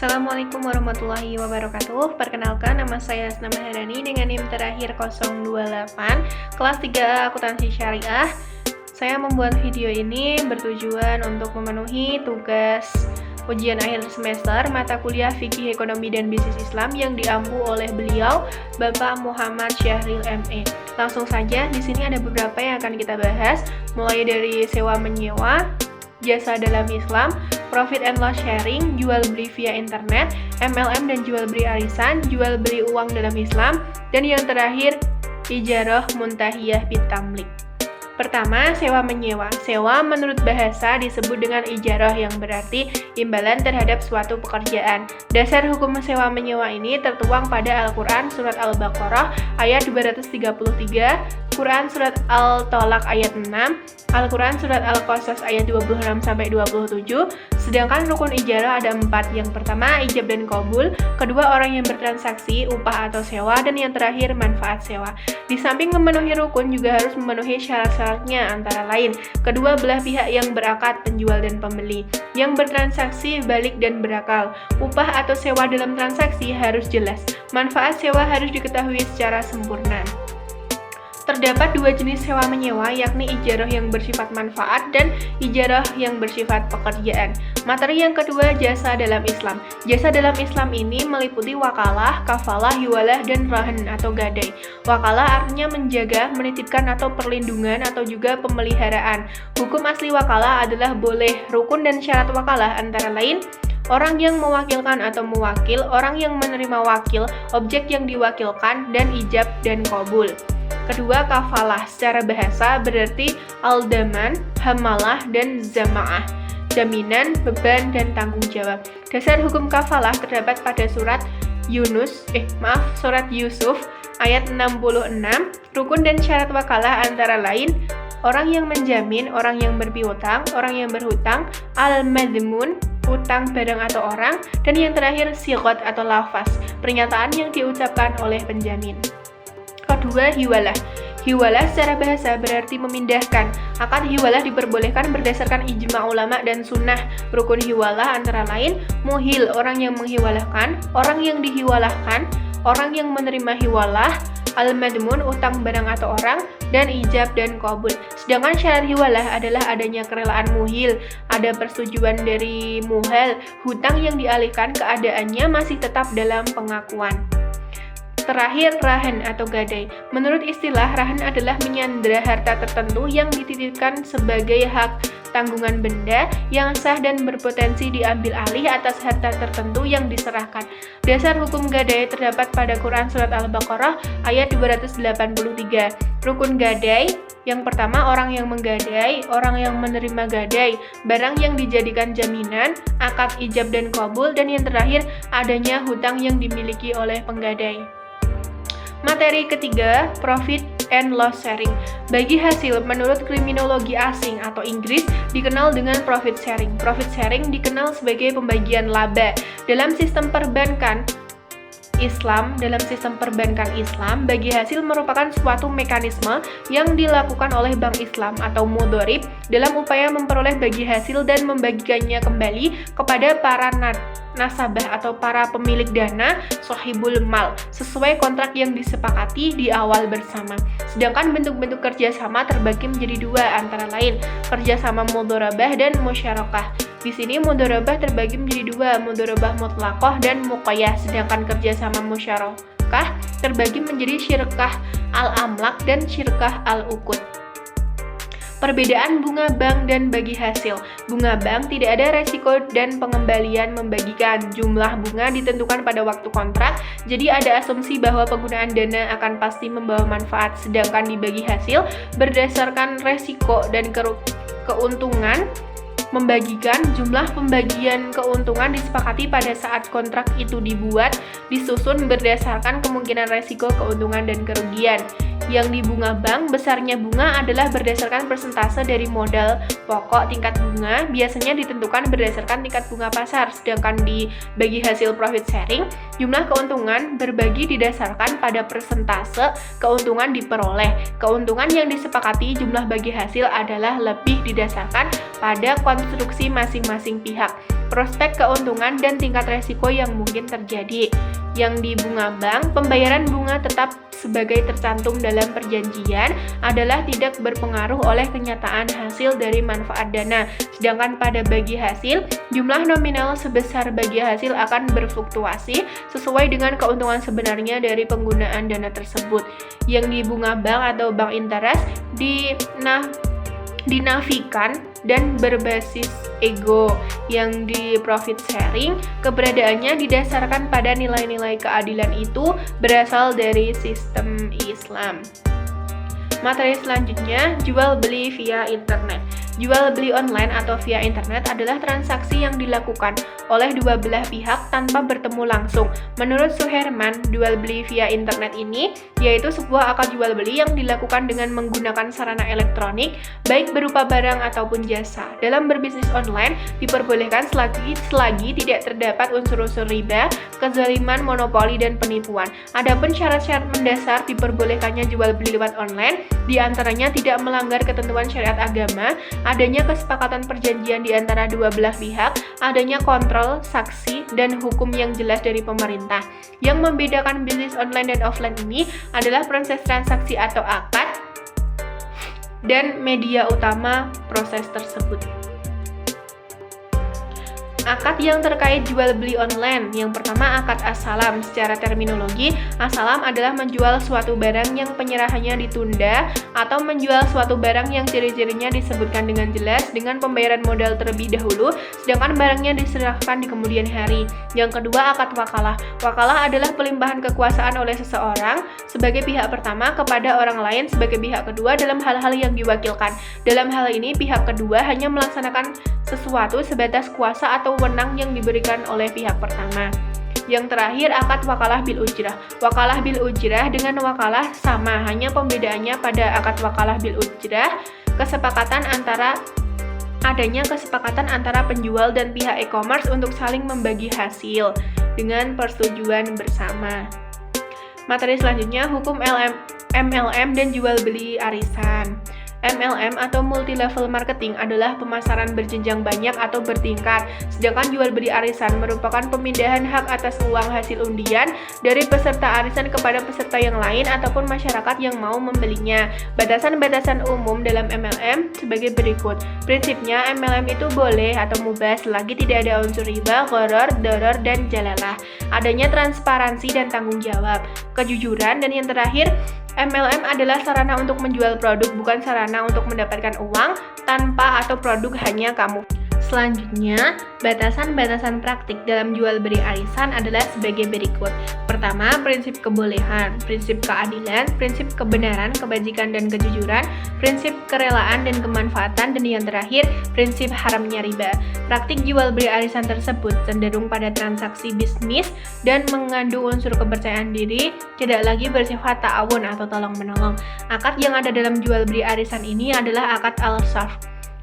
Assalamualaikum warahmatullahi wabarakatuh. Perkenalkan, nama saya Asna Maharani dengan NIM terakhir 028, kelas 3 Akuntansi Syariah. Saya membuat video ini bertujuan untuk memenuhi tugas ujian akhir semester mata kuliah Fikih Ekonomi dan Bisnis Islam yang diampu oleh beliau, Bapak Muhammad Syahril ME. Langsung saja, di sini ada beberapa yang akan kita bahas, mulai dari sewa menyewa, jasa dalam Islam, profit and loss sharing, jual beli via internet, MLM dan jual beli arisan, jual beli uang dalam Islam, dan yang terakhir ijarah muntahiyah bitamlik. Pertama, sewa menyewa. Sewa menurut bahasa disebut dengan ijarah yang berarti imbalan terhadap suatu pekerjaan. Dasar hukum sewa menyewa ini tertuang pada Al-Quran Surat Al-Baqarah ayat 233, Quran Surat Al-Tolak ayat 6, Al-Quran Surat Al-Qasas ayat 26-27. Sedangkan rukun ijarah ada 4. Yang pertama, ijab dan qabul. Kedua, orang yang bertransaksi, upah atau sewa. Dan yang terakhir, manfaat sewa. Di samping memenuhi rukun juga harus memenuhi syarat-syaratnya, antara lain kedua belah pihak yang berakad, penjual dan pembeli, yang bertransaksi balik dan berakal, upah atau sewa dalam transaksi harus jelas, manfaat sewa harus diketahui secara sempurna. Terdapat 2 jenis sewa menyewa, yakni ijarah yang bersifat manfaat dan ijarah yang bersifat pekerjaan. Materi yang kedua, jasa dalam Islam. Jasa dalam Islam ini meliputi wakalah, kafalah, hiwalah, dan rahan atau gadai. Wakalah artinya menjaga, menitipkan atau perlindungan atau juga pemeliharaan. Hukum asli wakalah adalah boleh. Rukun dan syarat wakalah antara lain orang yang mewakilkan atau mewakil, orang yang menerima wakil, objek yang diwakilkan, dan ijab dan qabul. Kedua, kafalah. Secara bahasa berarti aldaman, hamalah, dan zamaah. Jaminan, beban, dan tanggung jawab. Dasar hukum kafalah terdapat pada surat Yusuf ayat 66. Rukun dan syarat wakalah antara lain orang yang menjamin, orang yang berpiutang, orang yang berhutang, al-madmun, utang barang atau orang, dan yang terakhir siqat atau lafaz, pernyataan yang diucapkan oleh penjamin. Kedua, hiwalah. Hiwalah secara bahasa berarti memindahkan. Akad hiwalah diperbolehkan berdasarkan ijma ulama dan sunnah. Rukun hiwalah antara lain muhil, orang yang menghiwalahkan, orang yang dihiwalahkan, orang yang menerima hiwalah, al-madmun, utang barang atau orang, dan ijab dan qabul. Sedangkan syarat hiwalah adalah adanya kerelaan muhil, ada persetujuan dari muhal, hutang yang dialihkan keadaannya masih tetap dalam pengakuan. Terakhir, rahan atau gadai. Menurut istilah, rahan adalah menyandera harta tertentu yang dititipkan sebagai hak tanggungan benda yang sah dan berpotensi diambil alih atas harta tertentu yang diserahkan. Dasar hukum gadai terdapat pada Quran Surat Al-Baqarah ayat 283. Rukun gadai, yang pertama orang yang menggadai, orang yang menerima gadai, barang yang dijadikan jaminan, akad ijab dan qabul, dan yang terakhir adanya hutang yang dimiliki oleh penggadai. Materi ketiga, profit and loss sharing. Bagi hasil, menurut kriminologi asing atau Inggris, dikenal dengan profit sharing. Profit sharing dikenal sebagai pembagian laba. Dalam sistem perbankan Islam, bagi hasil merupakan suatu mekanisme yang dilakukan oleh Bank Islam atau mudharib dalam upaya memperoleh bagi hasil dan membagikannya kembali kepada para nasabah atau para pemilik dana, sohibul mal, sesuai kontrak yang disepakati di awal bersama. Sedangkan bentuk-bentuk kerjasama terbagi menjadi 2, antara lain kerjasama mudharabah dan musyarakah. Di sini mudharabah terbagi menjadi 2, mudharabah mutlaqah dan muqayyah, sedangkan kerjasama musyarakah terbagi menjadi syirkah al-amlak dan syirkah al-uqud. Perbedaan bunga bank dan bagi hasil. Bunga bank tidak ada resiko dan pengembalian membagikan. Jumlah bunga ditentukan pada waktu kontrak, jadi ada asumsi bahwa penggunaan dana akan pasti membawa manfaat. Sedangkan di bagi hasil berdasarkan resiko dan keuntungan membagikan. Jumlah pembagian keuntungan disepakati pada saat kontrak itu dibuat, disusun berdasarkan kemungkinan resiko, keuntungan, dan kerugian. Yang di bunga bank, besarnya bunga adalah berdasarkan persentase dari modal pokok tingkat bunga, biasanya ditentukan berdasarkan tingkat bunga pasar. Sedangkan di bagi hasil profit sharing, jumlah keuntungan berbagi didasarkan pada persentase keuntungan diperoleh. Keuntungan yang disepakati jumlah bagi hasil adalah lebih didasarkan pada kontrak konstruksi masing-masing pihak, prospek keuntungan dan tingkat resiko yang mungkin terjadi. Yang di bunga bank, pembayaran bunga tetap sebagai tercantum dalam perjanjian adalah tidak berpengaruh oleh kenyataan hasil dari manfaat dana. Sedangkan pada bagi hasil, jumlah nominal sebesar bagi hasil akan berfluktuasi sesuai dengan keuntungan sebenarnya dari penggunaan dana tersebut. Yang di bunga bank atau bank interest dinafikan dan berbasis ego. Yang di profit sharing, keberadaannya didasarkan pada nilai-nilai keadilan itu berasal dari sistem Islam. Materi selanjutnya, jual beli via internet. Jual beli online atau via internet adalah transaksi yang dilakukan oleh dua belah pihak tanpa bertemu langsung. Menurut Suherman, jual beli via internet ini yaitu sebuah akad jual beli yang dilakukan dengan menggunakan sarana elektronik, baik berupa barang ataupun jasa. Dalam berbisnis online diperbolehkan selagi tidak terdapat unsur-unsur riba, kezaliman, monopoli, dan penipuan. Adapun syarat-syarat mendasar diperbolehkannya jual beli lewat online, di antaranya tidak melanggar ketentuan syariat agama, adanya kesepakatan perjanjian di antara dua belah pihak, adanya kontrol, saksi, dan hukum yang jelas dari pemerintah. Yang membedakan bisnis online dan offline ini adalah proses transaksi atau akad dan media utama proses tersebut. Akad yang terkait jual beli online. Yang pertama, akad as-salam. Secara terminologi, as-salam adalah menjual suatu barang yang penyerahannya ditunda atau menjual suatu barang yang ciri-cirinya disebutkan dengan jelas dengan pembayaran modal terlebih dahulu, sedangkan barangnya diserahkan di kemudian hari. Yang kedua, akad wakalah. Wakalah adalah pelimpahan kekuasaan oleh seseorang sebagai pihak pertama kepada orang lain sebagai pihak kedua dalam hal-hal yang diwakilkan. Dalam hal ini, pihak kedua hanya melaksanakan sesuatu sebatas kuasa atau wewenang yang diberikan oleh pihak pertama. Yang terakhir, akad wakalah bil ujrah. Wakalah bil ujrah dengan wakalah sama, hanya pembedaannya pada akad wakalah bil ujrah adanya kesepakatan antara penjual dan pihak e-commerce untuk saling membagi hasil dengan persetujuan bersama. Materi selanjutnya, hukum MLM dan jual beli arisan. MLM atau multi-level marketing adalah pemasaran berjenjang banyak atau bertingkat, sedangkan jual beli arisan merupakan pemindahan hak atas uang hasil undian dari peserta arisan kepada peserta yang lain ataupun masyarakat yang mau membelinya. Batasan-batasan umum dalam MLM sebagai berikut. Prinsipnya, MLM itu boleh atau mubah selagi tidak ada unsur riba, gharar, darar, dan jalalah. Adanya transparansi dan tanggung jawab, kejujuran, dan yang terakhir, MLM adalah sarana untuk menjual produk, bukan sarana untuk mendapatkan uang tanpa atau produk hanya kamu. Selanjutnya, batasan-batasan praktik dalam jual beli arisan adalah sebagai berikut. Pertama, prinsip kebolehan, prinsip keadilan, prinsip kebenaran, kebajikan, dan kejujuran, prinsip kerelaan dan kemanfaatan, dan yang terakhir, prinsip haramnya riba. Praktik jual beli arisan tersebut cenderung pada transaksi bisnis dan mengandung unsur kepercayaan diri, tidak lagi bersifat ta'awun atau tolong-menolong. Akad yang ada dalam jual beli arisan ini adalah akad al-sarf.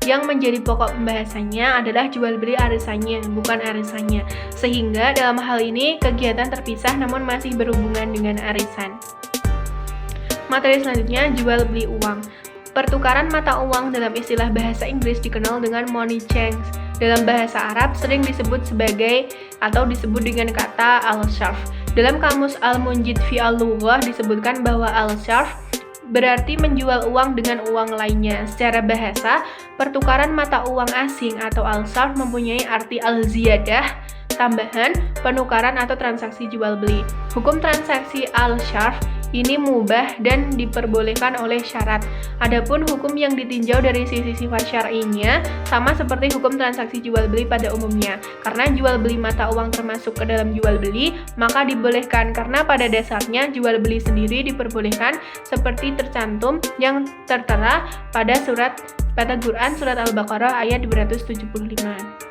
Yang menjadi pokok pembahasannya adalah jual beli arisannya, bukan arisannya. Sehingga dalam hal ini kegiatan terpisah namun masih berhubungan dengan arisan. Materi selanjutnya, jual beli uang. Pertukaran mata uang dalam istilah bahasa Inggris dikenal dengan money change. Dalam bahasa Arab sering disebut sebagai atau disebut dengan kata al-sarf. Dalam kamus Al-Munjid fi al-Lughah disebutkan bahwa al-sarf berarti menjual uang dengan uang lainnya. Secara bahasa, pertukaran mata uang asing atau al-sarf mempunyai arti al-ziyadah, tambahan, penukaran atau transaksi jual beli. Hukum transaksi al-sarf ini mubah dan diperbolehkan oleh syarat. Adapun hukum yang ditinjau dari sisi sifat syar'inya sama seperti hukum transaksi jual beli pada umumnya. Karena jual beli mata uang termasuk ke dalam jual beli, maka dibolehkan karena pada dasarnya jual beli sendiri diperbolehkan seperti tercantum yang tertera pada Quran surat Al-Baqarah ayat 275.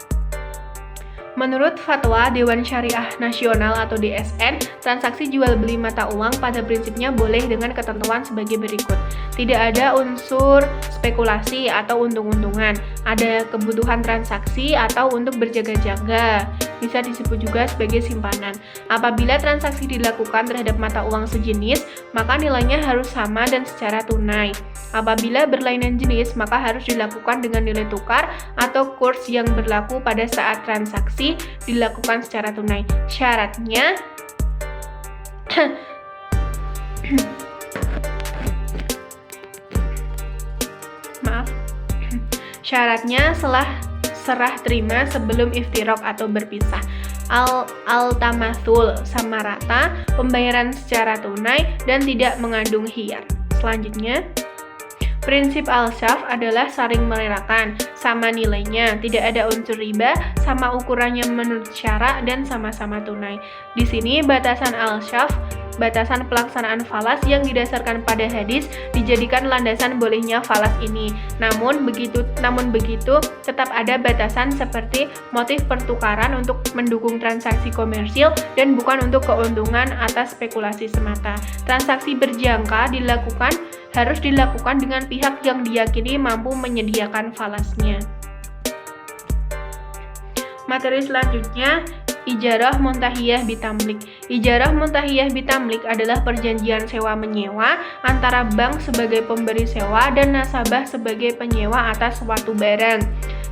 Menurut Fatwa Dewan Syariah Nasional atau DSN, transaksi jual beli mata uang pada prinsipnya boleh dengan ketentuan sebagai berikut. Tidak ada unsur spekulasi atau untung-untungan. Ada kebutuhan transaksi atau untuk berjaga-jaga. Bisa disebut juga sebagai simpanan. Apabila transaksi dilakukan terhadap mata uang sejenis, maka nilainya harus sama dan secara tunai. Apabila berlainan jenis, maka harus dilakukan dengan nilai tukar atau kurs yang berlaku pada saat transaksi dilakukan secara tunai. Syaratnya Syaratnya serah terima sebelum iftiraq atau berpisah. Al-tamathul sama rata, pembayaran secara tunai dan tidak mengandung khiyar. Selanjutnya, prinsip al-shaf adalah saling merelakan, sama nilainya, tidak ada unsur riba, sama ukurannya menurut syarak dan sama-sama tunai. Di sini batasan al-shaf, batasan pelaksanaan falas yang didasarkan pada hadis dijadikan landasan bolehnya falas ini. Namun begitu tetap ada batasan seperti motif pertukaran untuk mendukung transaksi komersil dan bukan untuk keuntungan atas spekulasi semata. Transaksi berjangka harus dilakukan dengan pihak yang diyakini mampu menyediakan falasnya. Materi selanjutnya, Ijarah muntahiyah bitamlik. Ijarah muntahiyah bitamlik adalah perjanjian sewa-menyewa antara bank sebagai pemberi sewa dan nasabah sebagai penyewa atas suatu barang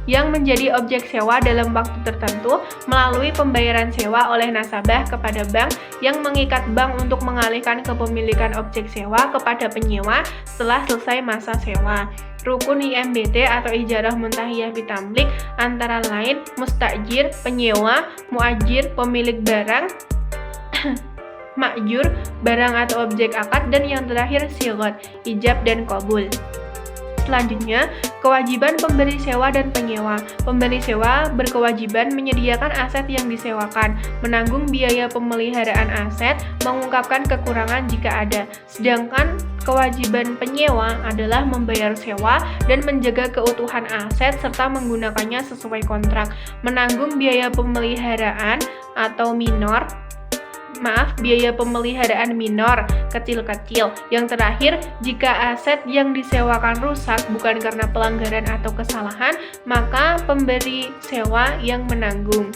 yang menjadi objek sewa dalam waktu tertentu melalui pembayaran sewa oleh nasabah kepada bank yang mengikat bank untuk mengalihkan kepemilikan objek sewa kepada penyewa setelah selesai masa sewa. Rukun IMBT atau ijarah muntahiyah bitamlik antara lain mustajir, penyewa, muajir, pemilik barang, makjur, barang atau objek akad, dan yang terakhir sigot, ijab dan qabul. Selanjutnya, kewajiban pemberi sewa dan penyewa. Pemberi sewa berkewajiban menyediakan aset yang disewakan, menanggung biaya pemeliharaan aset, mengungkapkan kekurangan jika ada. Sedangkan kewajiban penyewa adalah membayar sewa dan menjaga keutuhan aset serta menggunakannya sesuai kontrak, menanggung biaya pemeliharaan atau biaya pemeliharaan minor, kecil-kecil. Yang terakhir, jika aset yang disewakan rusak bukan karena pelanggaran atau kesalahan, maka pemberi sewa yang menanggung.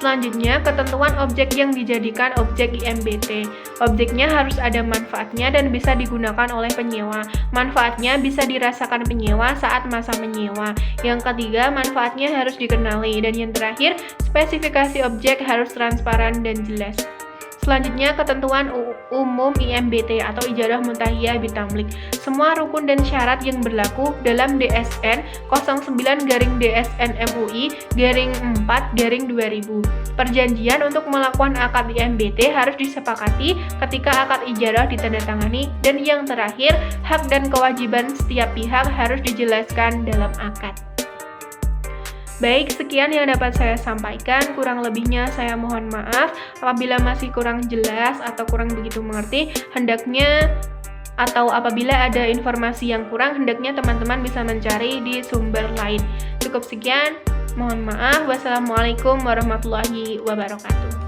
Selanjutnya, ketentuan objek yang dijadikan objek IMBT. Objeknya harus ada manfaatnya dan bisa digunakan oleh penyewa. Manfaatnya bisa dirasakan penyewa saat masa menyewa. Yang ketiga, manfaatnya harus dikenali. Dan yang terakhir, spesifikasi objek harus transparan dan jelas. Selanjutnya, ketentuan umum IMBT atau ijarah muntahiyah bitamlik. Semua rukun dan syarat yang berlaku dalam DSN 09-DSN MUI 4-2000. Perjanjian untuk melakukan akad IMBT harus disepakati ketika akad ijarah ditandatangani. Dan yang terakhir, hak dan kewajiban setiap pihak harus dijelaskan dalam akad. Baik, sekian yang dapat saya sampaikan. Kurang lebihnya saya mohon maaf. Apabila masih kurang jelas atau kurang begitu mengerti, apabila ada informasi yang kurang, hendaknya teman-teman bisa mencari di sumber lain. Cukup sekian. Mohon maaf. Wassalamualaikum warahmatullahi wabarakatuh.